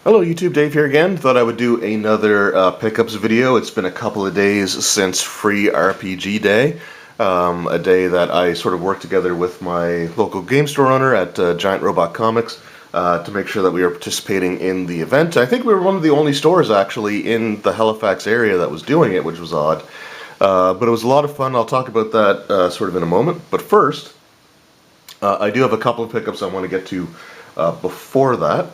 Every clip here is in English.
Hello YouTube, Dave here again. Thought I would do another pickups video. It's been a couple of days since Free RPG Day, a day that I sort of worked together with my local game store owner at Giant Robot Comics to make sure that we were participating in the event. I think we were one of the only stores actually in the Halifax area that was doing it, which was odd. But it was a lot of fun. I'll talk about that sort of in a moment. But first, I do have a couple of pickups I want to get to before that.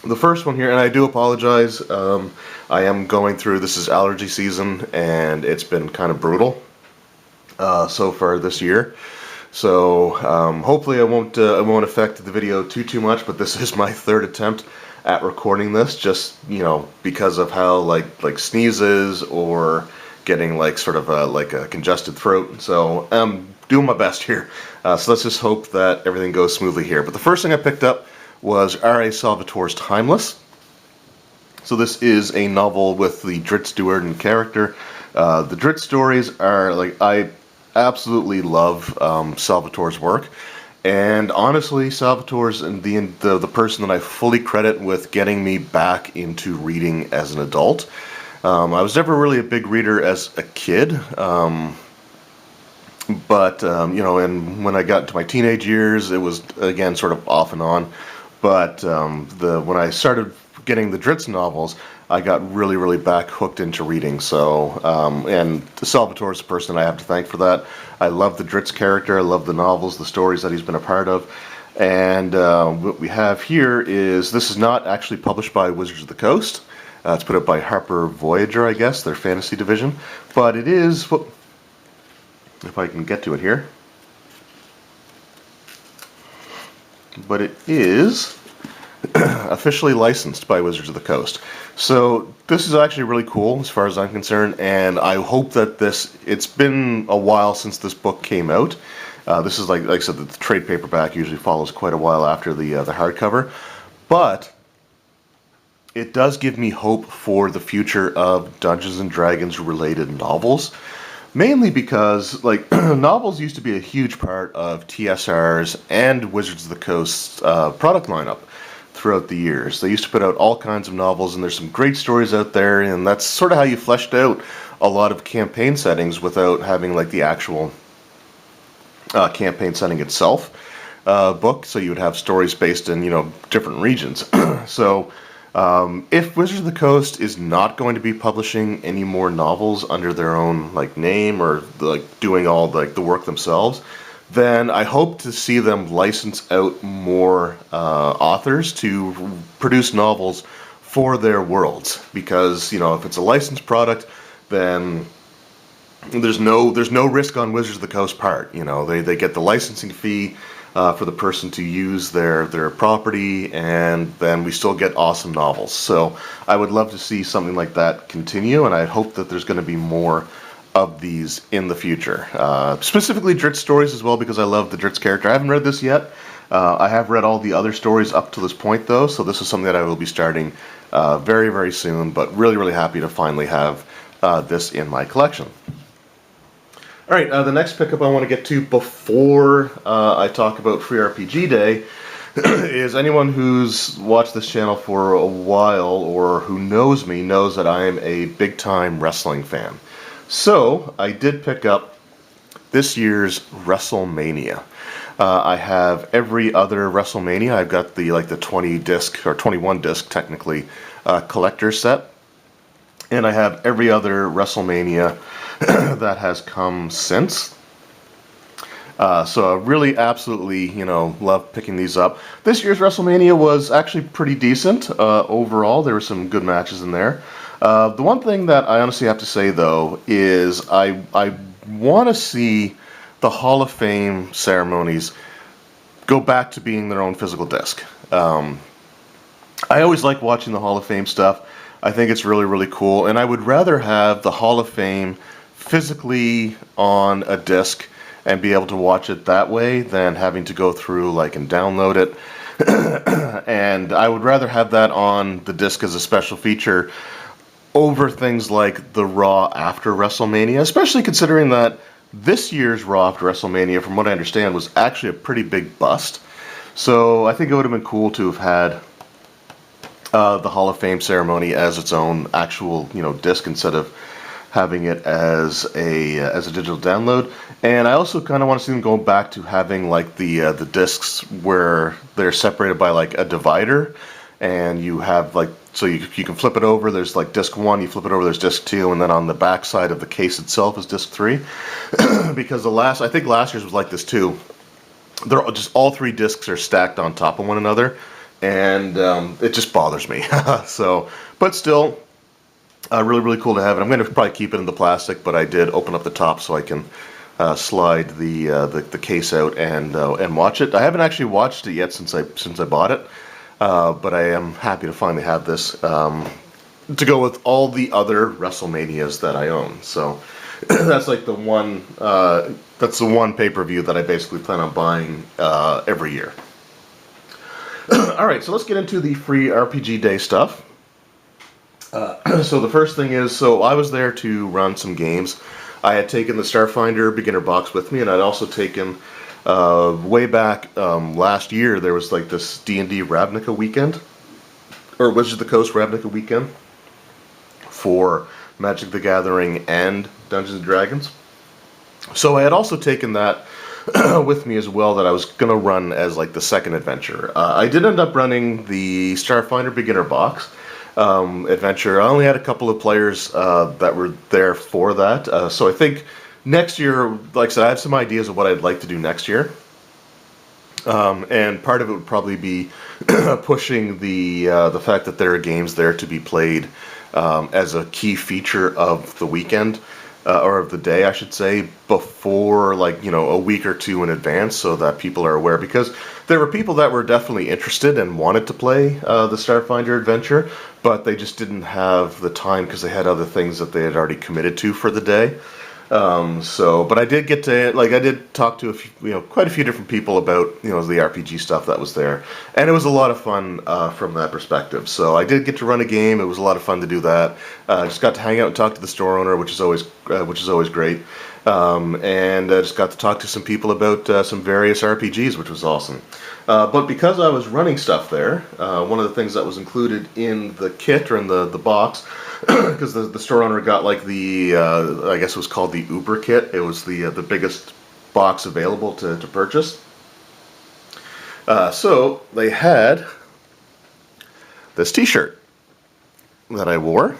The first one here, and I do apologize, I am going through, this is allergy season, and it's been kind of brutal so far this year. So hopefully it won't affect the video too much, but this is my third attempt at recording this, just, you know, because of how like sneezes or getting like sort of like a congested throat. So I'm doing my best here. So let's just hope that everything goes smoothly here. But the first thing I picked up was R.A. Salvatore's Timeless. So this is a novel with the Drizzt Do'Urden character. The Drizzt stories are, like, I absolutely love Salvatore's work. And honestly, Salvatore's the person that I fully credit with getting me back into reading as an adult. I was never really a big reader as a kid. But you know, and when I got into my teenage years, it was, again, sort of off and on. But when I started getting the Drizzt novels, I got really back hooked into reading. So, and Salvatore's the person I have to thank for that. I love the Drizzt character. I love the novels, the stories that he's been a part of. And what we have here is, this is not actually published by Wizards of the Coast. It's put out by Harper Voyager, I guess, their fantasy division. But it is, if I can get to it here. But it is officially licensed by Wizards of the Coast. So this is actually really cool as far as I'm concerned, and I hope that it's been a while since this book came out. This is like I said, the trade paperback usually follows quite a while after the hardcover, but it does give me hope for the future of Dungeons and Dragons related novels. Mainly because, like, novels used to be a huge part of TSR's and Wizards of the Coast's product lineup throughout the years. They used to put out all kinds of novels, and there's some great stories out there, and that's sort of how you fleshed out a lot of campaign settings without having, like, the actual campaign setting itself book. So you would have stories based in, you know, different regions. So if Wizards of the Coast is not going to be publishing any more novels under their own, like, name, or like doing all the work themselves, then I hope to see them license out more authors to produce novels for their worlds. Because, you know, if it's a licensed product, then there's no risk on Wizards of the Coast part. You know, they get the licensing fee for the person to use their property, and then we still get awesome novels. So I would love to see something like that continue, and I hope that there's going to be more of these in the future. Specifically Drizzt stories as well, because I love the Drizzt character. I haven't read this yet. I have read all the other stories up to this point, though, so this is something that I will be starting very soon, but really happy to finally have this in my collection. Alright, the next pickup I want to get to before I talk about Free RPG Day is, anyone who's watched this channel for a while or who knows me knows that I am a big-time wrestling fan. So, I did pick up this year's WrestleMania. I have every other WrestleMania. I've got the 20 disc, or 21 disc technically, collector set. And I have every other WrestleMania that has come since. So I really absolutely, you know, love picking these up. This year's WrestleMania was actually pretty decent overall. There were some good matches in there. The one thing that I honestly have to say, though, is I want to see the Hall of Fame ceremonies go back to being their own physical disc. I always like watching the Hall of Fame stuff. I think it's really cool, and I would rather have the Hall of Fame physically on a disc and be able to watch it that way than having to go through and download it. And I would rather have that on the disc as a special feature over things like the Raw after WrestleMania, especially considering that this year's Raw after WrestleMania, from what I understand, was actually a pretty big bust. So I think it would have been cool to have had the Hall of Fame ceremony as its own actual, disc instead of having it as a digital download. And I also kind of want to see them go back to having like the discs where they're separated by like a divider, and you have like, so you can flip it over. There's like disc 1, you flip it over, there's disc 2, and then on the back side of the case itself is disc 3. Because I think last year's was like this too. They're just, all 3 discs are stacked on top of one another, and it just bothers me. So, but still, really, really cool to have it. I'm going to probably keep it in the plastic, but I did open up the top so I can slide the case out and watch it. I haven't actually watched it yet since I bought it, but I am happy to finally have this to go with all the other WrestleManias that I own. So that's like the one pay-per-view that I basically plan on buying every year. All right, so let's get into the free RPG Day stuff. So the first thing is, so I was there to run some games. I had taken the Starfinder beginner box with me, and I'd also taken, way back last year, there was like this D&D Ravnica weekend, or Wizards of the Coast Ravnica weekend, for Magic the Gathering and Dungeons & Dragons. So I had also taken that with me as well, that I was going to run as like the second adventure. I did end up running the Starfinder beginner box adventure. I only had a couple of players that were there for that. So I think next year, like I said, I have some ideas of what I'd like to do next year. And part of it would probably be pushing the fact that there are games there to be played as a key feature of the weekend. Or of the day, I should say, before, like, a week or two in advance, so that people are aware. Because there were people that were definitely interested and wanted to play the Starfinder adventure, but they just didn't have the time because they had other things that they had already committed to for the day. But I did get to, like, I did talk to a few, quite a few different people about, the RPG stuff that was there, and it was a lot of fun from that perspective. So I did get to run a game. It was a lot of fun to do that. Just got to hang out and talk to the store owner, which is always great. And just got to talk to some people about some various RPGs, which was awesome. But because I was running stuff there, one of the things that was included in the kit or in the box, because the store owner got like I guess it was called the Uber kit. It was the biggest box available to purchase. So they had this T-shirt that I wore,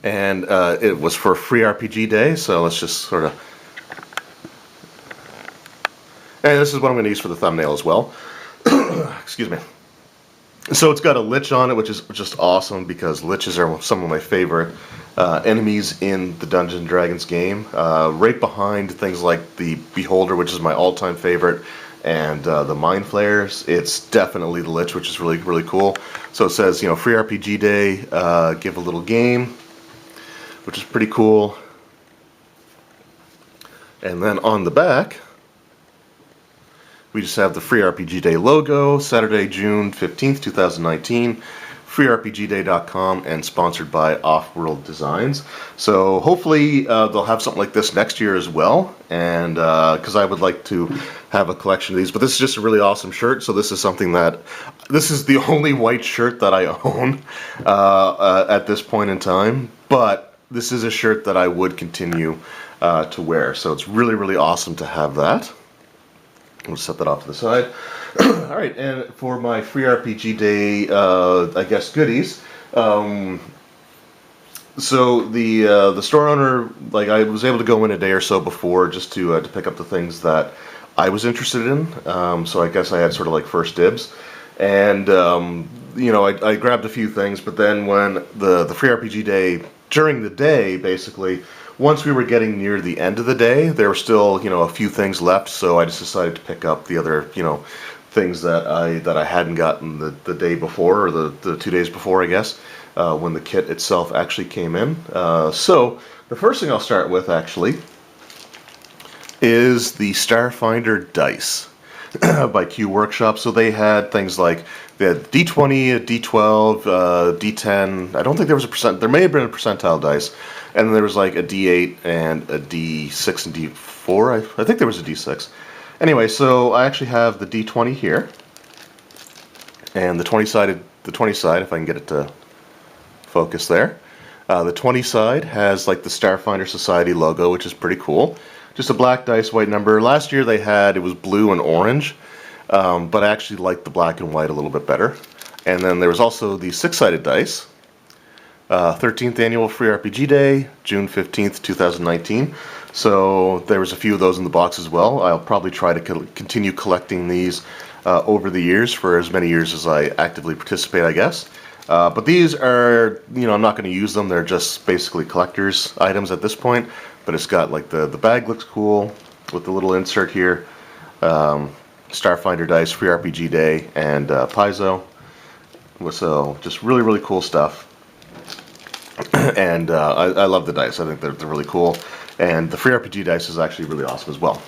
and it was for Free RPG Day. So let's just sort of, and this is what I'm going to use for the thumbnail as well. Excuse me. So it's got a lich on it, which is just awesome, because liches are some of my favorite enemies in the Dungeons & Dragons game. Right behind things like the Beholder, which is my all-time favorite, and the Mind Flayers. It's definitely the lich, which is really, really cool. So it says, Free RPG Day, give a little game, which is pretty cool. And then on the back, we just have the Free RPG Day logo, Saturday, June 15th, 2019, freerpgday.com, and sponsored by Offworld Designs. So hopefully they'll have something like this next year as well, and because I would like to have a collection of these. But this is just a really awesome shirt, so this is something this is the only white shirt that I own at this point in time, but this is a shirt that I would continue to wear. So it's really, really awesome to have that. We'll set that off to the side. All right, and for my Free RPG Day, I guess, goodies. So the store owner, like, I was able to go in a day or so before just to pick up the things that I was interested in. So I guess I had sort of like first dibs, and I grabbed a few things. But then when the Free RPG Day, during the day, basically, once we were getting near the end of the day, there were still, a few things left, so I just decided to pick up the other, things that I hadn't gotten the day before, or the 2 days before, I guess, when the kit itself actually came in. So the first thing I'll start with, actually, is the Starfinder dice by Q Workshop. So they had things like, they had D20, a D12, D10. I don't think there was a percent. There may have been a percentile dice, and then there was like a D8 and a D6 and D4. I think there was a D6. Anyway, so I actually have the D20 here, And the 20 side, if I can get it to focus there. The 20 side has like the Starfinder Society logo, which is pretty cool. Just a black dice, white number. Last year it was blue and orange, but I actually liked the black and white a little bit better. And then there was also the 6-sided dice. 13th Annual Free RPG Day, June 15th, 2019. So there was a few of those in the box as well. I'll probably try to continue collecting these over the years for as many years as I actively participate, I guess. But these are, I'm not going to use them. They're just basically collector's items at this point. But it's got like the bag looks cool with the little insert here. Starfinder dice, Free RPG Day, and Paizo. So just really, really cool stuff. And I love the dice. I think they're really cool. And the Free RPG dice is actually really awesome as well.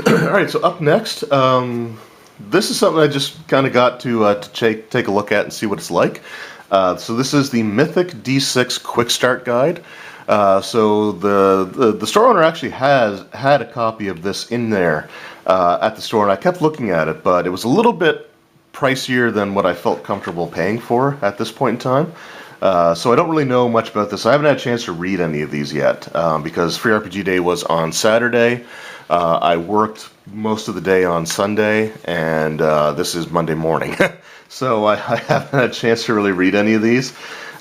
Alright, so up next, this is something I just kind of got to take a look at and see what it's like. So this is the Mythic D6 Quick Start Guide. So the store owner actually had a copy of this in there at the store, and I kept looking at it, but it was a little bit pricier than what I felt comfortable paying for at this point in time. So I don't really know much about this. I haven't had a chance to read any of these yet because Free RPG Day was on Saturday. I worked most of the day on Sunday, and this is Monday morning. So I haven't had a chance to really read any of these.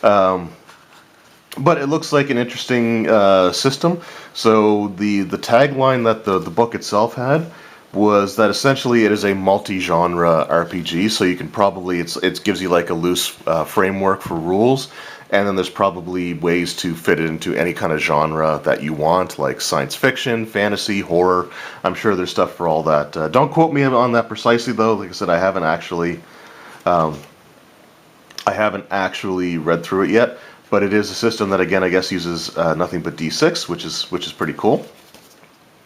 But it looks like an interesting system. So the tagline that the book itself had was that essentially it is a multi-genre RPG, so you can probably, it gives you like a loose framework for rules, and then there's probably ways to fit it into any kind of genre that you want, like science fiction, fantasy, horror. I'm sure there's stuff for all that. Don't quote me on that precisely though. Like I said, I haven't actually read through it yet, but it is a system that, again, I guess uses nothing but D6, which is pretty cool.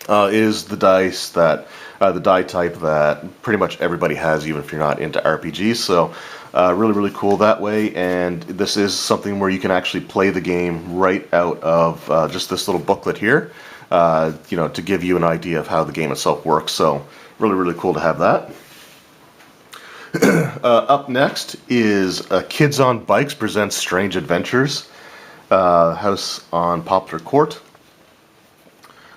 It is the dice that the die type that pretty much everybody has, even if you're not into RPGs. So really, really cool that way. And this is something where you can actually play the game right out of just this little booklet here, to give you an idea of how the game itself works. So really, really cool to have that. Up next is Kids on Bikes presents Strange Adventures, House on Poplar Court.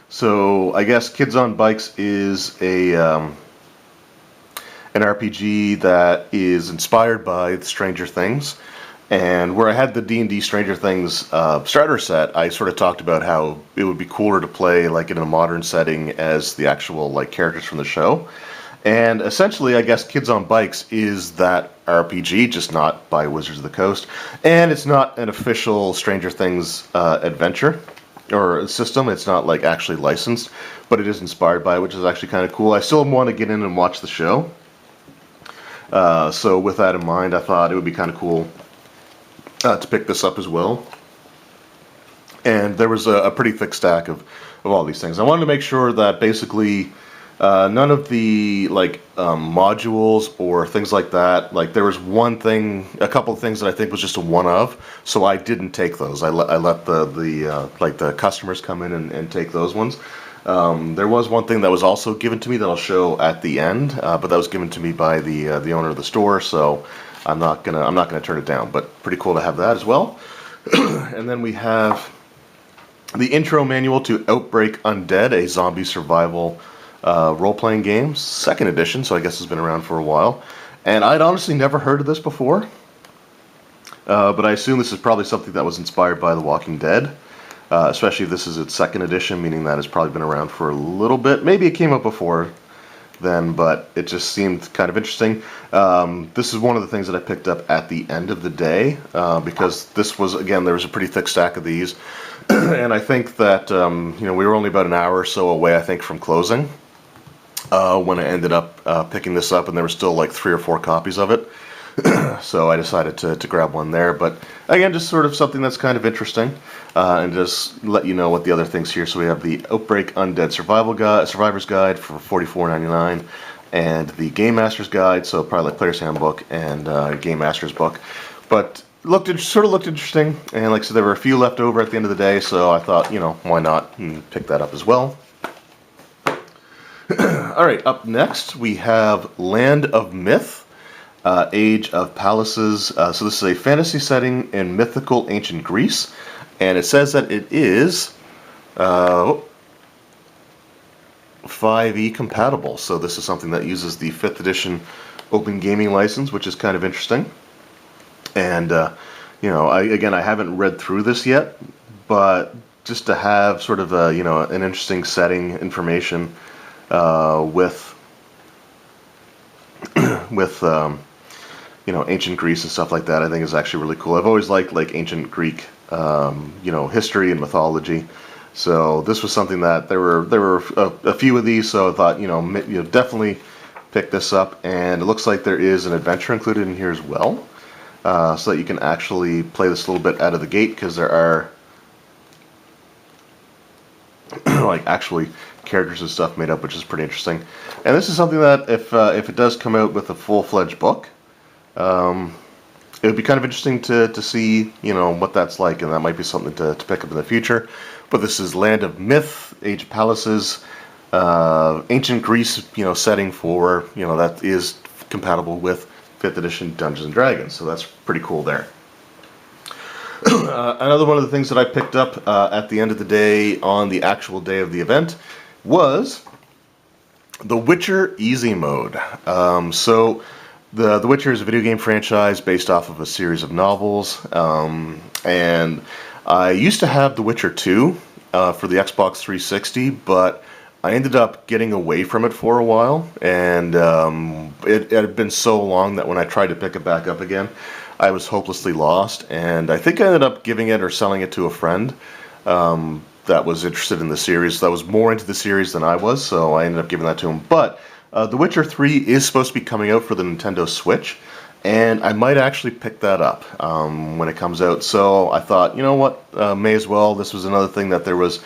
So I guess Kids on Bikes is an RPG that is inspired by Stranger Things, and where I had the D&D Stranger Things starter set, I sort of talked about how it would be cooler to play like in a modern setting as the actual like characters from the show. And essentially, I guess Kids on Bikes is that RPG, just not by Wizards of the Coast, and it's not an official Stranger Things adventure or system. It's not like actually licensed, but it is inspired by it, which is actually kind of cool. I still want to get in and watch the show. So with that in mind, I thought it would be kind of cool to pick this up as well. And there was a pretty thick stack of all these things. I wanted to make sure that basically none of the modules or things like that, like there was a couple of things that I think was just a one of, so I didn't take those. I let the customers come in and take those ones. There was one thing that was also given to me that I'll show at the end, but that was given to me by the owner of the store, so I'm not gonna turn it down. But pretty cool to have that as well. And then we have the intro manual to Outbreak Undead, a zombie survival role-playing game, 2nd edition, so I guess it's been around for a while. And I'd honestly never heard of this before, but I assume this is probably something that was inspired by The Walking Dead, especially if this is its 2nd edition, meaning that it's probably been around for a little bit. Maybe it came up before then, but it just seemed kind of interesting. This is one of the things that I picked up at the end of the day, because this was, again, there was a pretty thick stack of these, and I think that, we were only about an hour or so away, I think, from closing. When I ended up picking this up, and there were still like 3 or 4 copies of it. So I decided to grab one there. But again, just sort of something that's kind of interesting, and just let you know what the other things here. So we have the Outbreak Undead Survivor's Guide for $44.99, and the Game Master's Guide, so probably like Player's Handbook and Game Master's Book. But sort of looked interesting, and like I said, there were a few left over at the end of the day, so I thought, why not pick that up as well. Alright, up next we have Land of Myth, Age of Palaces. So this is a fantasy setting in mythical ancient Greece, and it says that it is 5e compatible. So this is something that uses the 5th edition Open Gaming license, which is kind of interesting. And you know, I haven't read through this yet, but just to have sort of a, you know, an interesting setting information with you know, ancient Greece and stuff like that, I think is actually really cool. I've always liked like ancient Greek you know, history and mythology. So this was something that there were a few of these, so I thought, you know, definitely pick this up. And it looks like there is an adventure included in here as well, so that you can actually play this a little bit out of the gate, because there are like actually characters and stuff made up, which is pretty interesting. And this is something that if it does come out with a full-fledged book, it would be kind of interesting to see, you know, what that's like, and that might be something to pick up in the future. But this is Land of Myth, Age of Palaces, ancient Greece, you know, setting for, you know, that is compatible with 5th edition Dungeons and Dragons. So that's pretty cool there. Another one of the things that I picked up at the end of the day, on the actual day of the event, was The Witcher Easy Mode. So The Witcher is a video game franchise based off of a series of novels, and I used to have The Witcher 2 for the Xbox 360, but I ended up getting away from it for a while, and it had been so long that when I tried to pick it back up again, I was hopelessly lost, and I think I ended up giving it or selling it to a friend that was interested in the series, that was more into the series than I was, so I ended up giving that to him. But The Witcher 3 is supposed to be coming out for the Nintendo Switch, and I might actually pick that up when it comes out. So I thought, you know what, may as well. This was another thing that there was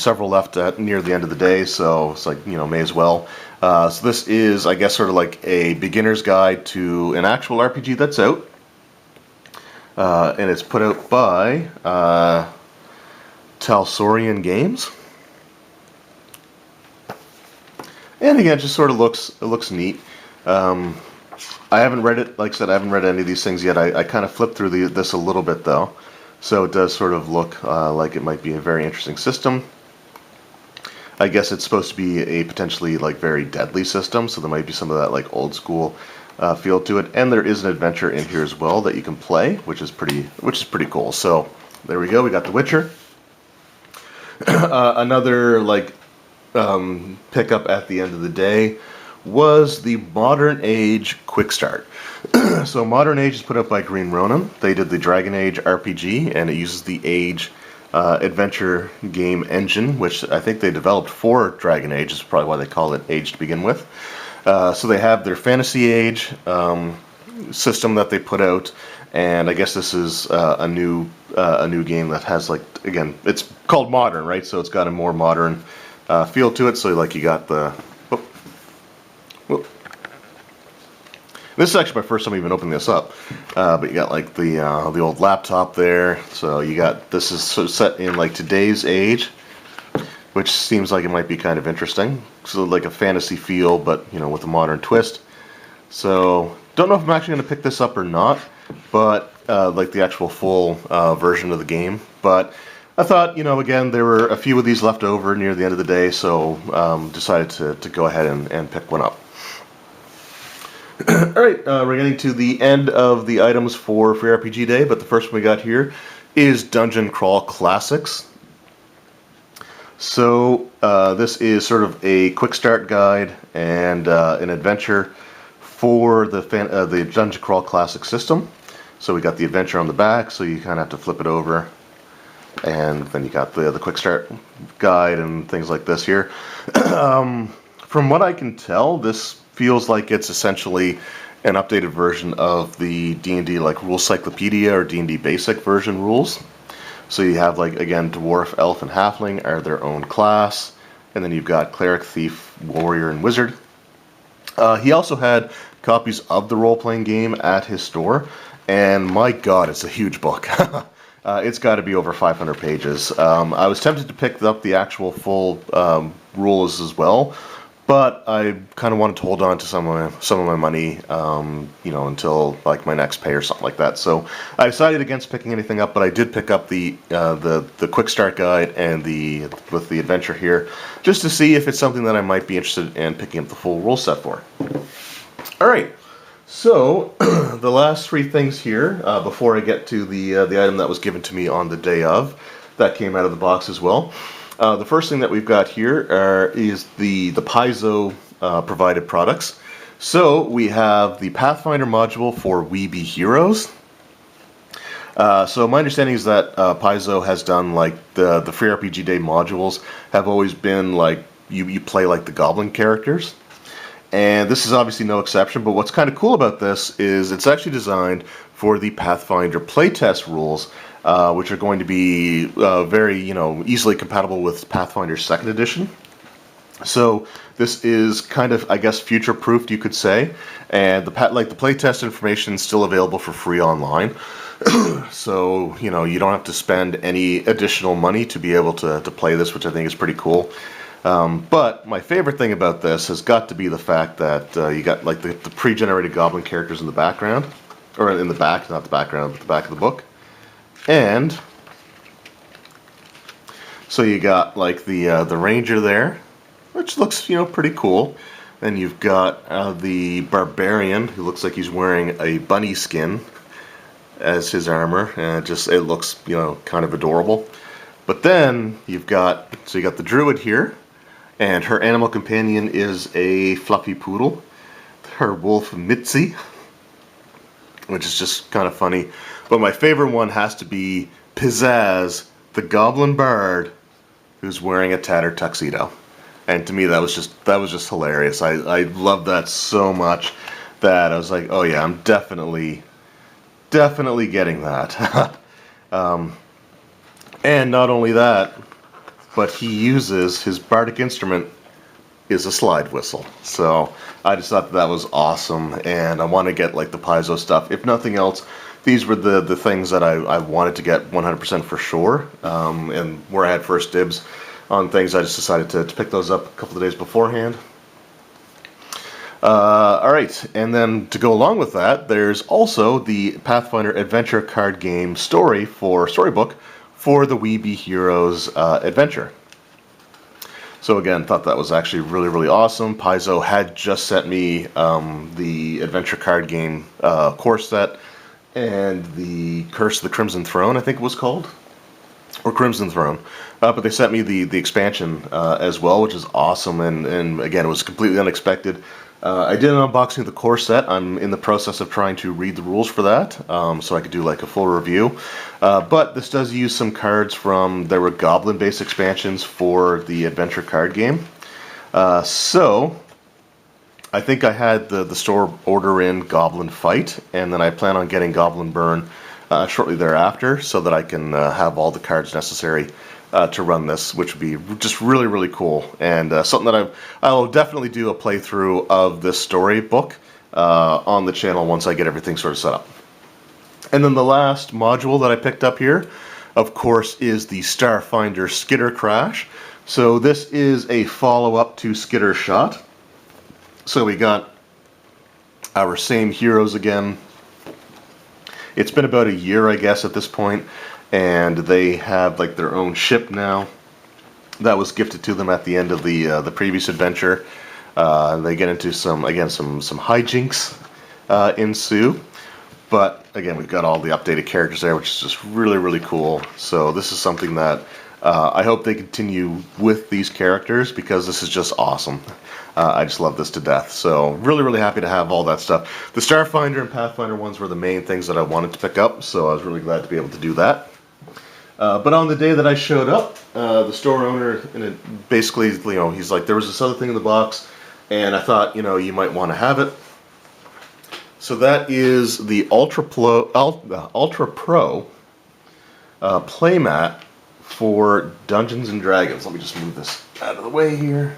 several left near the end of the day, so it's like, you know, may as well. So this is, I guess, sort of like a beginner's guide to an actual RPG that's out. And it's put out by Talsorian Games. And again, it just sort of looks neat. I haven't read it, like I said, I haven't read any of these things yet. I kind of flipped through this a little bit though, so it does sort of look like it might be a very interesting system. I guess it's supposed to be a potentially like very deadly system, so there might be some of that like old school feel to it. And there is an adventure in here as well that you can play, which is pretty cool. So there we go. We got The Witcher. Another like pickup at the end of the day was the Modern Age Quick Start. So Modern Age is put up by Green Ronin. They did the Dragon Age RPG, and it uses the Age adventure game engine, which I think they developed for Dragon Age. Is probably why they call it Age to begin with. So they have their Fantasy Age system that they put out, and I guess this is a new game that has, like, again, it's called Modern, right? So it's got a more modern feel to it. So like you got the this is actually my first time even opening this up, but you got like the old laptop there. So you got, this is sort of set in like today's age, which seems like it might be kind of interesting. So like a fantasy feel, but you know, with a modern twist. So don't know if I'm actually going to pick this up or not, but like the actual full version of the game. But I thought, you know, again, there were a few of these left over near the end of the day, so decided to go ahead and pick one up. Alright, we're getting to the end of the items for Free RPG Day, but the first one we got here is Dungeon Crawl Classics. So this is sort of a quick start guide and an adventure for the Dungeon Crawl Classic system. So we got the adventure on the back, so you kind of have to flip it over, and then you got the quick start guide and things like this here. From what I can tell, this feels like it's essentially an updated version of the D&D like Rule Cyclopedia or D&D Basic version rules. So you have, like, again, Dwarf, Elf, and Halfling are their own class, and then you've got Cleric, Thief, Warrior, and Wizard. He also had copies of the role-playing game at his store, and my god, it's a huge book. It's got to be over 500 pages. I was tempted to pick up the actual full rules as well, but I kind of wanted to hold on to some of my money, you know, until like my next pay or something like that. So I decided against picking anything up, but I did pick up the quick start guide and with the adventure here, just to see if it's something that I might be interested in picking up the full rule set for. All right. So the last three things here, before I get to the item that was given to me on the day of, that came out of the box as well. The first thing that we've got here is the Paizo provided products. So we have the Pathfinder module for We Be Heroes. So my understanding is that Paizo has done like the Free RPG Day modules have always been like you play like the Goblin characters. And this is obviously no exception, but what's kind of cool about this is it's actually designed for the Pathfinder playtest rules, which are going to be very, easily compatible with Pathfinder 2nd Edition. So this is kind of, I guess, future-proofed, you could say, and the playtest information is still available for free online. So, you don't have to spend any additional money to be able to play this, which I think is pretty cool. But my favorite thing about this has got to be the fact that you got like the pre-generated goblin characters in the background, or in the back, not the background, but the back of the book. And so you got like the ranger there, which looks pretty cool. Then you've got the barbarian, who looks like he's wearing a bunny skin as his armor, and it looks kind of adorable. But then you got the druid here. And her animal companion is a fluffy poodle, her wolf Mitzi, which is just kind of funny. But my favorite one has to be Pizzazz, the goblin bard, who's wearing a tattered tuxedo. And to me, that was just hilarious. I love that so much that I was like, oh yeah, I'm definitely getting that. And not only that, but he uses his bardic instrument is a slide whistle. So I just thought that was awesome, and I want to get like the Paizo stuff. If nothing else, these were the things that I wanted to get 100% for sure, and where I had first dibs on things, I just decided to pick those up a couple of days beforehand. Alright, and then to go along with that, there's also the Pathfinder Adventure card game storybook for the We Be Heroes adventure. So again, thought that was actually really, really awesome. Paizo had just sent me the adventure card game core set and the Curse of the Crimson Throne, I think it was called, or Crimson Throne. But they sent me the expansion as well, which is awesome, and again, it was completely unexpected. I did an unboxing of the core set. I'm in the process of trying to read the rules for that, so I could do like a full review. But this does use some cards there were goblin-based expansions for the adventure card game. So I think I had the store order in Goblin Fight, and then I plan on getting Goblin Burn shortly thereafter, so that I can have all the cards necessary to run this, which would be just really, really cool, and something that I will definitely do a playthrough of this storybook on the channel once I get everything sort of set up. And then the last module that I picked up here, of course, is the Starfinder Skitter Crash. So this is a follow-up to Skitter Shot. So we got our same heroes again. It's been about a year, I guess, at this point, and they have like their own ship now that was gifted to them at the end of the previous adventure. They get into some hijinks ensue, but again, we've got all the updated characters there, which is just really, really cool. So this is something that I hope they continue with these characters, because this is just awesome. I just love this to death. So really, really happy to have all that stuff. The Starfinder and Pathfinder ones were the main things that I wanted to pick up, so I was really glad to be able to do that. But on the day that I showed up, the store owner, basically, he's like, there was this other thing in the box, and I thought, you might want to have it. So that is the Ultra Pro playmat for Dungeons and Dragons. Let me just move this out of the way here.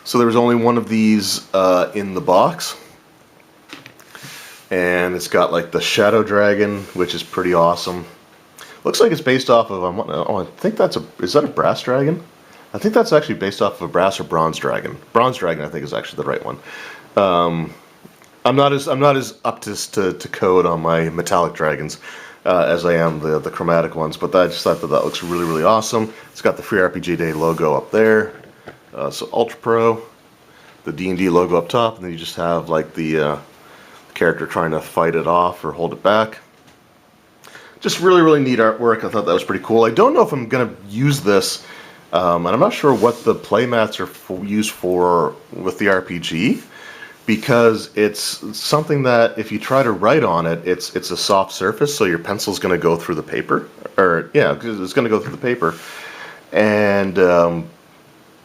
So there was only one of these in the box. And it's got like the Shadow Dragon, which is pretty awesome. Looks like it's based off of, oh, I think is that a brass dragon? I think that's actually based off of a brass or bronze dragon. Bronze dragon, I think, is actually the right one. I'm not as up to code on my metallic dragons as I am the chromatic ones, but I just thought that looks really, really awesome. It's got the Free RPG Day logo up there, so Ultra Pro, the D&D logo up top, and then you just have like the character trying to fight it off or hold it back. Just really, really neat artwork. I thought that was pretty cool. I don't know if I'm going to use this, and I'm not sure what the playmats are used for with the RPG, because it's something that if you try to write on it, it's a soft surface, so your pencil's going to go through the paper, or yeah, it's going to go through the paper, and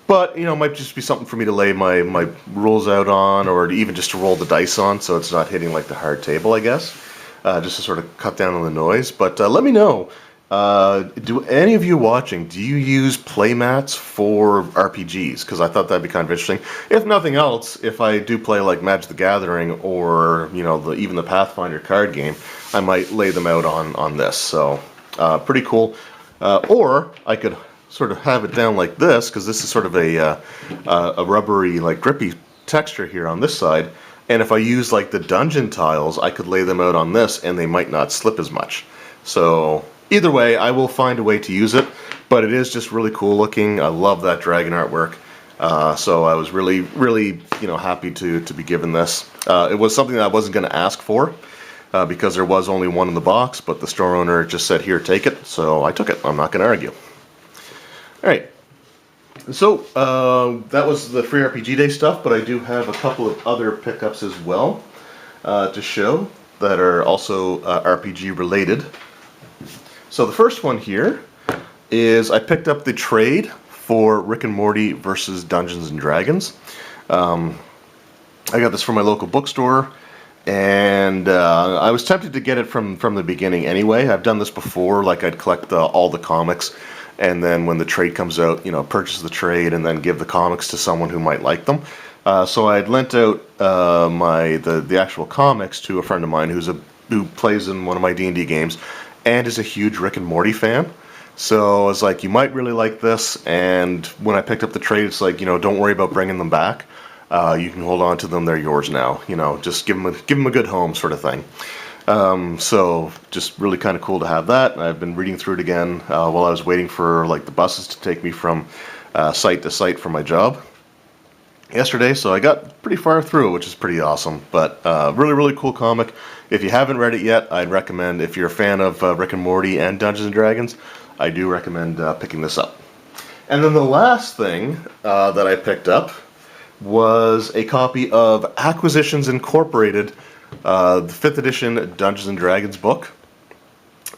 but you know, it might just be something for me to lay my rules out on, or even just to roll the dice on, so it's not hitting like the hard table, I guess. Just to sort of cut down on the noise. But let me know, do any of you watching, do you use playmats for RPGs? Because I thought that'd be kind of interesting. If nothing else, if I do play like Magic the Gathering, or you know, even the Pathfinder card game, I might lay them out on this. So pretty cool. Or I could sort of have it down like this, because this is sort of a rubbery, like grippy texture here on this side. And if I use like the dungeon tiles, I could lay them out on this and they might not slip as much. So either way, I will find a way to use it, but it is just really cool looking. I love that dragon artwork. So I was really, really, you know, happy to be given this. It was something that I wasn't going to ask for because there was only one in the box, but the store owner just said, here, take it. So I took it. I'm not going to argue. All right. So, that was the Free RPG Day stuff, but I do have a couple of other pickups as well to show that are also RPG related. So the first one here is I picked up the trade for Rick and Morty versus Dungeons and Dragons. I got this from my local bookstore, and I was tempted to get it from the beginning anyway. I've done this before, like I'd collect all the comics, and then when the trade comes out, you know, purchase the trade and then give the comics to someone who might like them. So I had lent out the actual comics to a friend of mine who plays in one of my D&D games and is a huge Rick and Morty fan. So I was like, you might really like this. And when I picked up the trade, it's like, you know, don't worry about bringing them back. You can hold on to them; they're yours now. You know, just give them a good home, sort of thing. So just really kind of cool to have that. I've been reading through it again while I was waiting for like the buses to take me from site to site for my job yesterday. So I got pretty far through it, which is pretty awesome. But really, really cool comic. If you haven't read it yet, I'd recommend, if you're a fan of Rick and Morty and Dungeons and Dragons, I do recommend picking this up. And then the last thing that I picked up was a copy of Acquisitions Incorporated, the 5th edition Dungeons and Dragons book.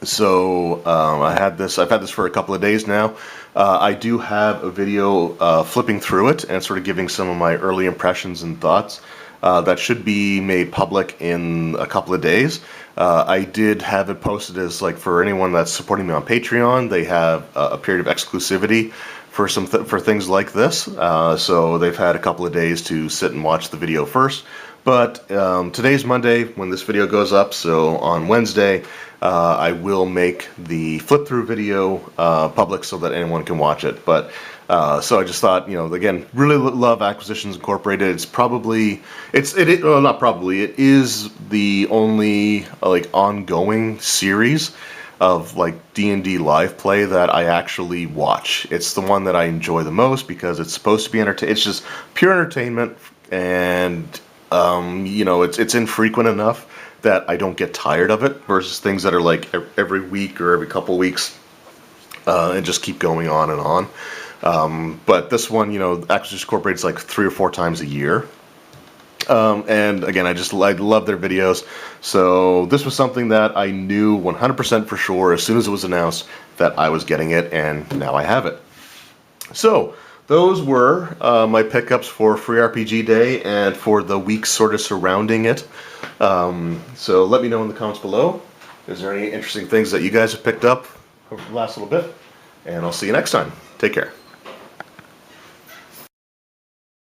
So I've had this for a couple of days now. I do have a video flipping through it and sort of giving some of my early impressions and thoughts. That should be made public in a couple of days. I did have it posted as, like, for anyone that's supporting me on Patreon, they have a period of exclusivity for for things like this. So they've had a couple of days to sit and watch the video first. But today's Monday when this video goes up, so on Wednesday, I will make the flip through video public so that anyone can watch it. But so I just thought, you know, again, really love Acquisitions Incorporated. It's probably, well, not probably, it is the only like ongoing series of like D&D live play that I actually watch. It's the one that I enjoy the most because it's supposed to be it's just pure entertainment, and you know, it's infrequent enough that I don't get tired of it, versus things that are like every week or every couple weeks and just keep going on and on. But this one, you know, Acquisitions Incorporated is like 3 or 4 times a year. And again, I love their videos. So this was something that I knew 100% for sure as soon as it was announced that I was getting it, and now I have it. So those were my pickups for Free RPG Day and for the week sort of surrounding it. So let me know in the comments below. Is there any interesting things that you guys have picked up over the last little bit? And I'll see you next time. Take care.